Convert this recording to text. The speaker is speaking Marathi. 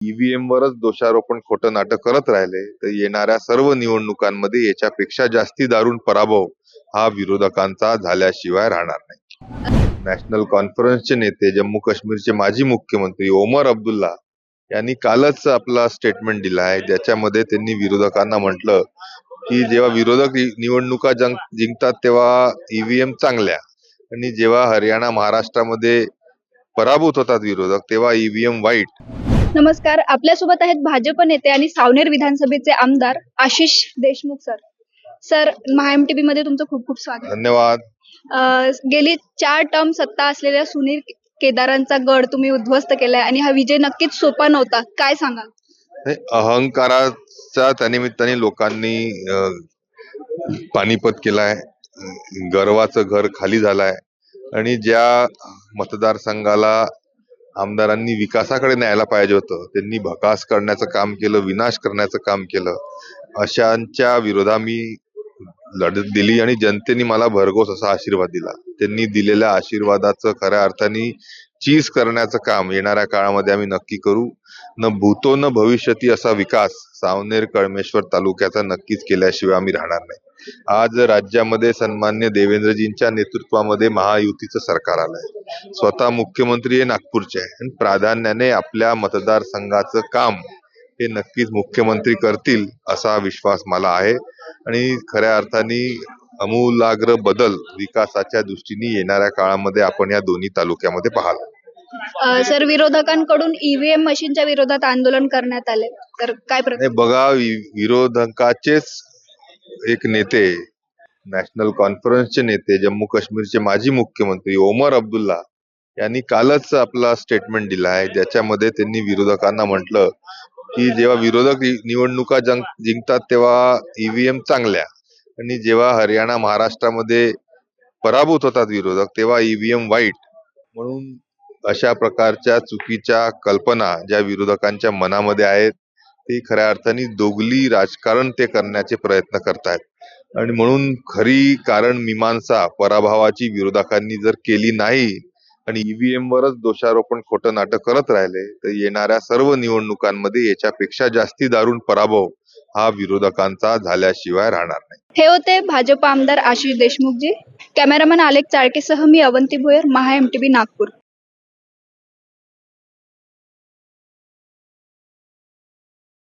ईव्हीएम वरच दोषारोपण खोटं नाटक करत राहिले तर येणाऱ्या सर्व निवडणुकांमध्ये याच्यापेक्षा जास्ती दारुण पराभव हा विरोधकांचा झाल्याशिवाय राहणार नाही. नॅशनल कॉन्फरन्सचे नेते जम्मू काश्मीरचे माजी मुख्यमंत्री ओमर अब्दुल्ला यांनी कालच आपला स्टेटमेंट दिला आहे, ज्याच्यामध्ये त्यांनी विरोधकांना म्हटलं की जेव्हा विरोधक निवडणुका जिंकतात तेव्हा ईव्हीएम चांगल्या, आणि जेव्हा हरियाणा महाराष्ट्रामध्ये पराभूत होतात विरोधक तेव्हा ईव्हीएम वाईट. नमस्कार, आपल्यासोबत आहेत भाजप नेते आणि सावनेर विधानसभेचे आमदार आशिष देशमुख सर. सर, महाएमटीबी मध्ये तुमचं खूप खूप स्वागत. धन्यवाद. गेली 4 टर्म सत्ता असलेल्या सुनील केदारांचा गड तुम्ही उद्ध्वस्त केलाय आणि हा विजय नक्कीच सोपा नव्हता, काय सांगाल? अहंकाराच्या त्यानिमित्ताने लोकांनी पानिपत केलाय, गर्वाचं घर खाली झालाय, आणि ज्या मतदारसंघाला आमदारांनी विकासाकडे न्यायला पाहिजे होतं त्यांनी भकास करण्याचं काम केलं, विनाश करण्याचं काम केलं. अशांच्या विरोधात मी लढत दिली आणि जनतेने मला भरघोस असा आशीर्वाद दिला. त्यांनी दिलेल्या आशीर्वादाचं खऱ्या अर्थाने चीज करण्याचं काम येणाऱ्या काळामध्ये आम्ही नक्की करू. न भूतो न भविष्यती असा विकास सावनेर कळमेश्वर तालुक्याचा नक्कीच केल्याशिवाय आम्ही राहणार नाही. आज राज्यामध्ये सन्मान्य देवेंद्रजींच्या नेतृत्वामध्ये महायुतीचं सरकार आलंय. स्वतः मुख्यमंत्री हे नागपूरचे आहे आणि प्राधान्याने आपल्या मतदारसंघाचं काम हे नक्कीच मुख्यमंत्री करतील असा विश्वास मला आहे. आणि खऱ्या अर्थाने आमूलाग्र बदल विकासाच्या दृष्टीने येणाऱ्या काळामध्ये आपण या दोन्ही तालुक्यामध्ये पाहाल. सर, विरोधकांकडून ईव्हीएम मशीनच्या विरोधात आंदोलन करण्यात आले, तर काय बघा, विरोधकाचेच एक नेते, नॅशनल कॉन्फरन्सचे नेते जम्मू काश्मीरचे माजी मुख्यमंत्री ओमर अब्दुल्ला यांनी कालच आपला स्टेटमेंट दिला आहे, ज्याच्यामध्ये त्यांनी विरोधकांना म्हटलं की जेव्हा विरोधक निवडणुका जिंकतात तेव्हा ईव्हीएम चांगल्या, आणि जेव्हा हरियाणा महाराष्ट्रामध्ये पराभूत होतात विरोधक तेव्हा ईव्हीएम वाईट. म्हणून अशा प्रकारच्या चुकीच्या कल्पना ज्या विरोधकांच्या मनामध्ये आहेत ते खऱ्या अर्थाने दोगली राजकारण ते करण्याचे प्रयत्न करतायत. आणि म्हणून खरी कारण मीमांसा पराभवाची विरोधकांनी जर केली नाही आणि ईव्हीएम वरच दोषारोपण खोटं नाटक करत राहिले तर येणाऱ्या सर्व निवडणुकांमध्ये याच्यापेक्षा जास्ती दारुण पराभव हा विरोधकांचा झाल्याशिवाय राहणार नाही. हे होते भाजप आमदार आशिष देशमुखजी. कॅमेरामन आलेख चाळकेसह मी अवंती भोयर, महाएमटीबी नागपूर.